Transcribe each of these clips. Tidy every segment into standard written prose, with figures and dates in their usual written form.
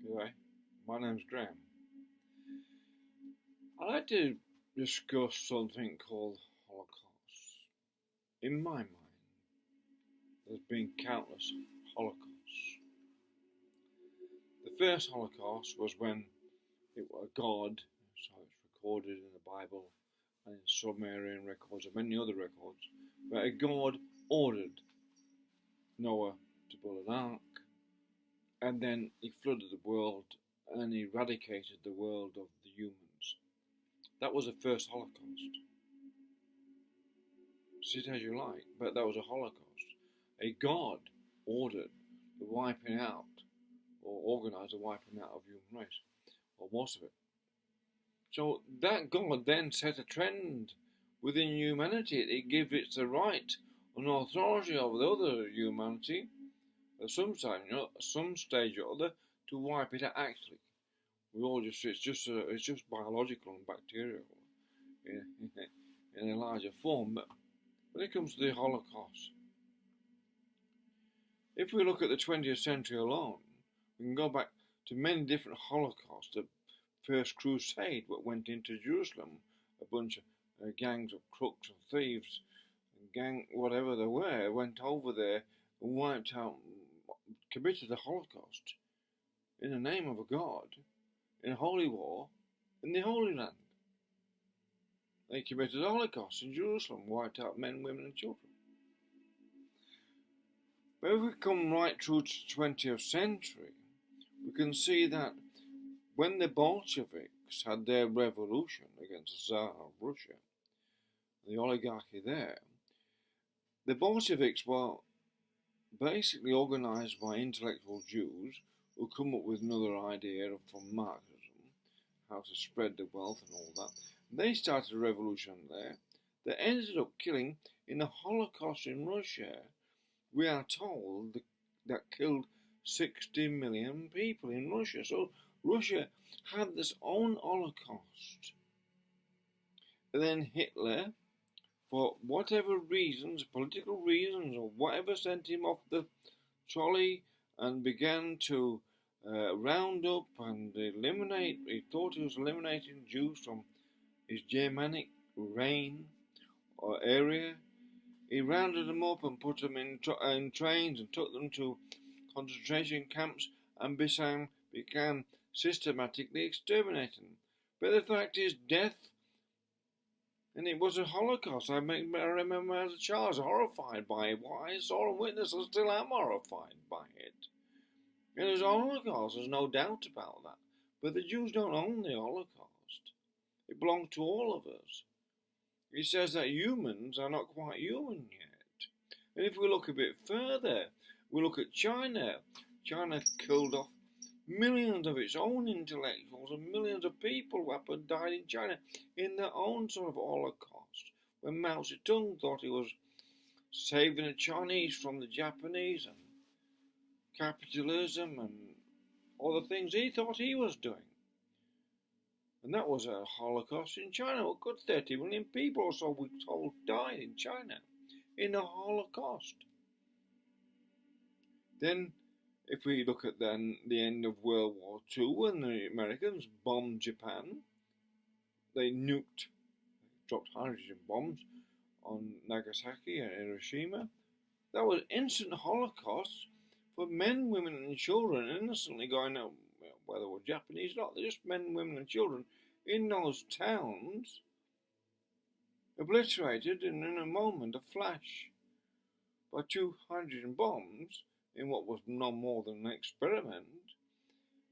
G'day, my name's Graham. I'd like to discuss something called Holocaust. In my mind, there's been countless Holocausts. The first Holocaust was when it was God, so it's recorded in the Bible and in Sumerian records and many other records, where God ordered Noah to build an ark, and then he flooded the world and eradicated the world of the humans. That was the first Holocaust. See it as you like, but that was a Holocaust. A God ordered the wiping out, or organised the wiping out of the human race, or most of it. So that God then set a trend within humanity. It gave it the right and authority over the other humanity at some stage or other to wipe it out. Actually, it's just biological and bacterial in a larger form. But when it comes to the Holocaust, if we look at the 20th century alone, we can go back to many different Holocausts. The First Crusade, what went into Jerusalem, a bunch of gangs of crooks and thieves, whatever they were, went over there and wiped out, committed the Holocaust in the name of a God, in a holy war, in the Holy Land. They committed the Holocaust in Jerusalem, wiped out men, women and children. But if we come right through to the 20th century, we can see that when the Bolsheviks had their revolution against the Tsar of Russia, the oligarchy there, the Bolsheviks were basically organised by intellectual Jews who come up with another idea from Marxism, how to spread the wealth and all that. They started a revolution there that ended up killing, in the Holocaust in Russia, we are told that killed 60 million people in Russia. So Russia had this own Holocaust. And then Hitler, for whatever reasons, political reasons or whatever, sent him off the trolley and began to round up and eliminate. He thought he was eliminating Jews from his Germanic reign or area. He rounded them up and put them in trains and took them to concentration camps and began systematically exterminating them. But the fact is, death, and it was a Holocaust. I remember as a child, I was horrified by it. What I saw and witnessed, I still am horrified by it. It was a Holocaust, there's no doubt about that. But the Jews don't own the Holocaust. It belonged to all of us. He says that humans are not quite human yet. And if we look a bit further, we look at China. China killed off millions of its own intellectuals and millions of people who died in China in their own sort of Holocaust. When Mao Zedong thought he was saving the Chinese from the Japanese and capitalism and all the things he thought he was doing. And that was a Holocaust in China. A good 30 million people or so, we're told, died in China in a Holocaust. Then, if we look at then the end of World War II, when the Americans bombed Japan, they dropped hydrogen bombs on Nagasaki and Hiroshima. That was instant Holocaust for men, women and children innocently going out, whether they were Japanese or not, they're just men, women and children in those towns, obliterated in a moment, a flash, by 2 hydrogen bombs in what was no more than an experiment.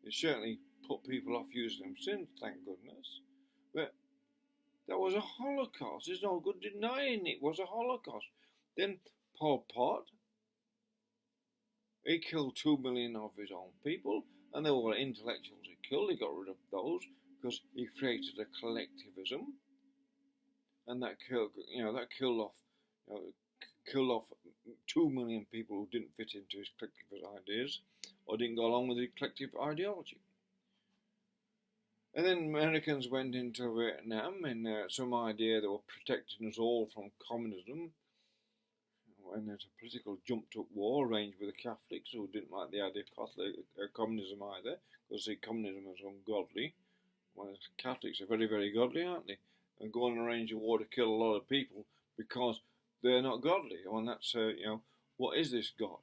It certainly put people off using them since, thank goodness. But that was a Holocaust. There's no good denying it was a Holocaust. Then Pol Pot, he killed 2 million of his own people, and they were intellectuals he killed. He got rid of those because he created a collectivism, and that killed off 2 million people who didn't fit into his collectivist ideas or didn't go along with his collective ideology. And then Americans went into Vietnam in some idea they were protecting us all from communism, when there's a political jumped-up war arranged with the Catholics who didn't like the idea of communism either, because they see communism as ungodly. Well, Catholics are very, very godly, aren't they? And go and arrange a war to kill a lot of people because they're not godly. And that's, what is this God?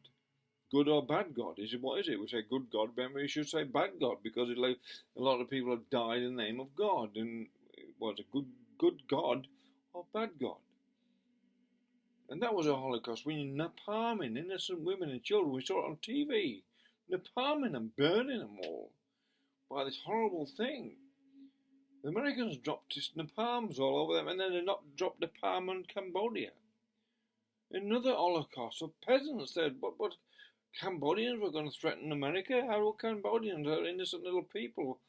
Good or bad God? What is it? We say good God, but we should say bad God, because a lot of people have died in the name of God. And was a good God or bad God? And that was a Holocaust when you're napalming innocent women and children. We saw it on TV. Napalming them, burning them all by this horrible thing. The Americans dropped napalms all over them, and then they dropped napalm on Cambodia. Another Holocaust of peasants said, what Cambodians were going to threaten America? How were Cambodians, they're innocent little people,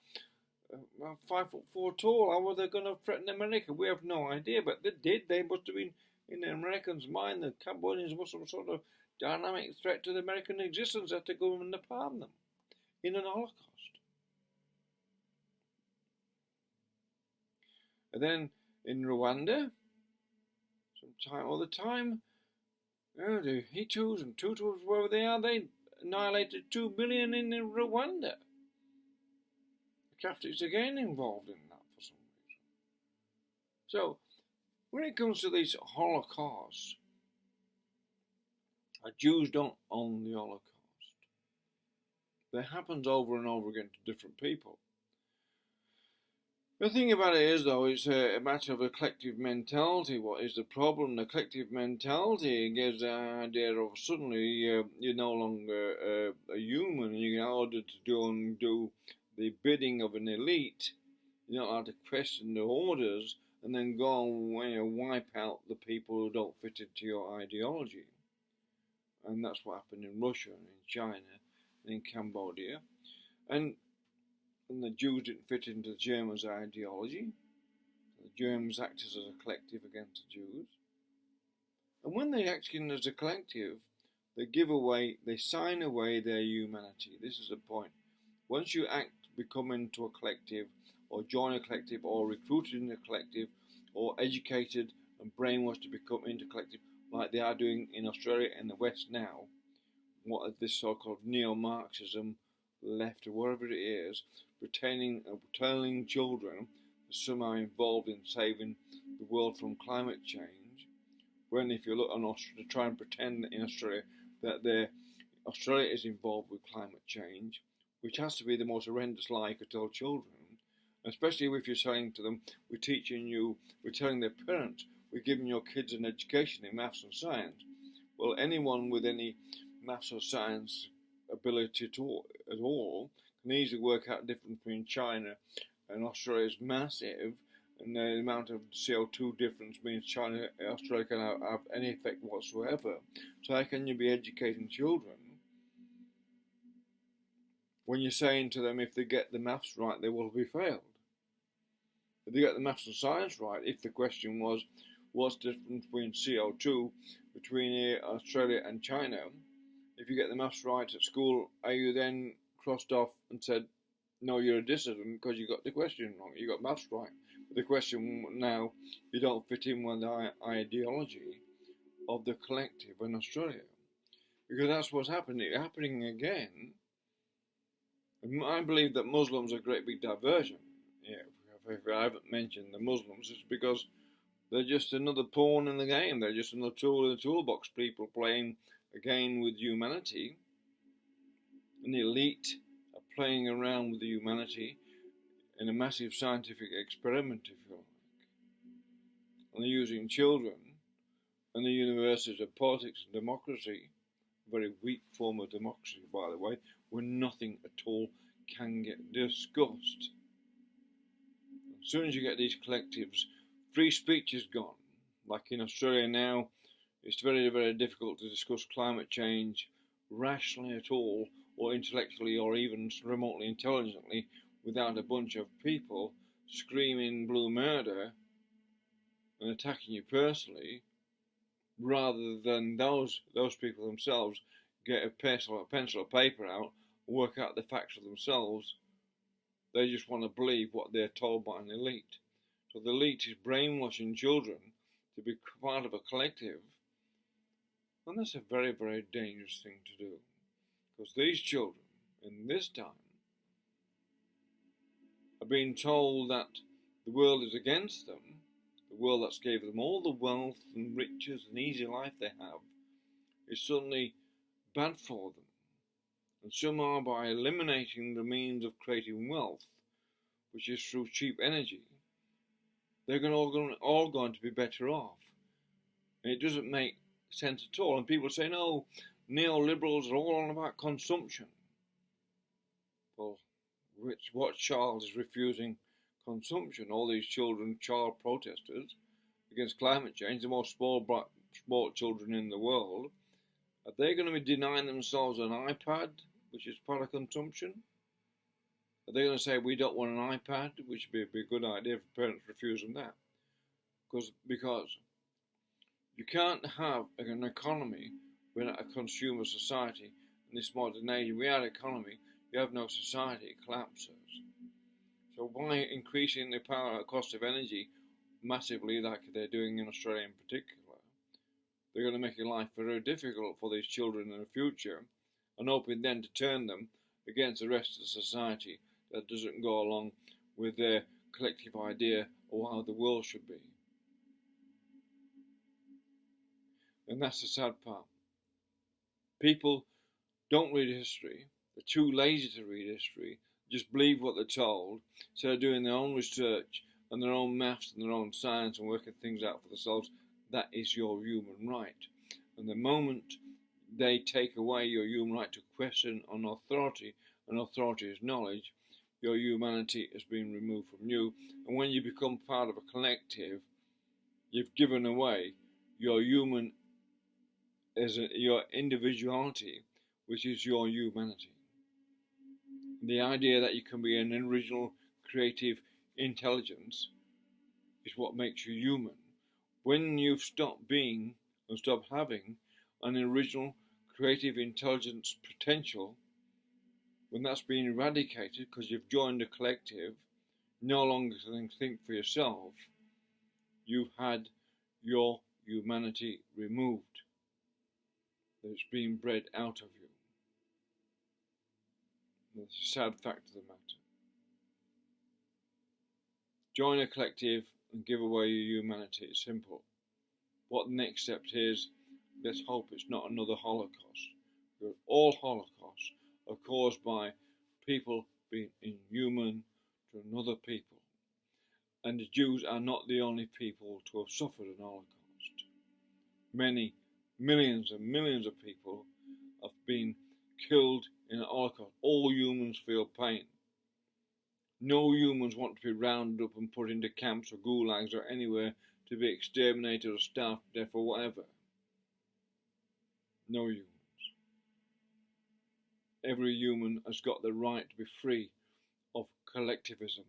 5'4" tall, how were they going to threaten America? We have no idea, but they did. They must have been, in the Americans' mind, the Cambodians were some sort of dynamic threat to the American existence. They had to go and napalm them in an Holocaust. And then in Rwanda, all the time, the Hutus and Tutus, wherever they are, they annihilated 2 million in Rwanda. The Catholics again involved in that for some reason. So, when it comes to these Holocausts, Jews don't own the Holocaust. That happens over and over again to different people. The thing about it is, though, it's a matter of a collective mentality. What is the problem? The collective mentality gives the idea of suddenly you're no longer a human, and you're ordered to do the bidding of an elite. You're not allowed to question the orders and then go and wipe out the people who don't fit into your ideology. And that's what happened in Russia and in China and in Cambodia. And the Jews didn't fit into the Germans' ideology. The Germans acted as a collective against the Jews. And when they act as a collective, they sign away their humanity. This is the point. Once you become into a collective, or join a collective, or recruited in a collective, or educated and brainwashed to become into a collective, like they are doing in Australia and the West now, what is this so-called neo-Marxism, left or whatever it is, telling children that somehow involved in saving the world from climate change, when if you look on Australia, try and pretend that in Australia that Australia is involved with climate change, which has to be the most horrendous lie you could tell children, especially if you're saying to them, we're telling their parents, we're giving your kids an education in maths and science. Well, anyone with any maths or science ability at all can easily work out the difference between China and Australia is massive, and the amount of CO2 difference means Australia can have any effect whatsoever. So how can you be educating children when you're saying to them if they get the maths right they will be failed? If they get the maths and science right, if the question was what's the difference between CO2 between Australia and China, if you get the maths right at school, are you then crossed off and said, no, you're a dissident because you got the question wrong, you got maths right. But the question now, you don't fit in with the ideology of the collective in Australia. Because that's what's happening again. I believe that Muslims are a great big diversion. Yeah, if I haven't mentioned the Muslims, it's because they're just another pawn in the game. They're just another tool in the toolbox, people playing again with humanity. And the elite are playing around with the humanity in a massive scientific experiment, if you like. And they're using children and the universities of politics and democracy, a very weak form of democracy, by the way, where nothing at all can get discussed. As soon as you get these collectives, free speech is gone. Like in Australia now, it's very, very difficult to discuss climate change rationally at all, or intellectually, or even remotely intelligently, without a bunch of people screaming blue murder and attacking you personally, rather than those people themselves get a pencil or paper out, work out the facts for themselves. They just want to believe what they're told by an elite. So the elite is brainwashing children to be part of a collective And that's a very, very dangerous thing to do, because these children in this time are being told that the world is against them, the world that's gave them all the wealth and riches and easy life they have is suddenly bad for them. And somehow by eliminating the means of creating wealth, which is through cheap energy, they're all going to be better off. And it doesn't make sense at all. And people say, no, neoliberals are all on about consumption. Well, what child is refusing consumption? All these children, child protesters against climate change, the most spoiled children in the world, are they going to be denying themselves an iPad, which is part of consumption? Are they going to say, we don't want an iPad, which would be a good idea for parents to refuse them that? Because you can't have an economy without a consumer society. In this modern age, without economy, you have no society, it collapses. So by increasing the cost of energy massively, like they're doing in Australia in particular, they're going to make life very difficult for these children in the future, and hoping then to turn them against the rest of the society that doesn't go along with their collective idea of how the world should be. And that's the sad part. People don't read history. They're too lazy to read history. Just believe what they're told, instead of doing their own research and their own maths and their own science and working things out for themselves. That is your human right. And the moment they take away your human right to question an authority, and authority is knowledge, your humanity has been removed from you. And when you become part of a collective, you've given away your your individuality, which is your humanity. The idea that you can be an original, creative intelligence is what makes you human. When you've stopped being and stopped having an original, creative intelligence potential, when that's been eradicated because you've joined a collective, no longer think for yourself, you've had your humanity removed. It's been bred out of you. That's a sad fact of the matter. Join a collective and give away your humanity. It's simple. What the next step is, let's hope it's not another Holocaust. Because all Holocausts are caused by people being inhuman to another people. And the Jews are not the only people to have suffered an Holocaust. Many, millions and millions of people have been killed in an Holocaust. All humans feel pain. No humans want to be rounded up and put into camps or gulags or anywhere to be exterminated or starved to death or whatever. No humans. Every human has got the right to be free of collectivism.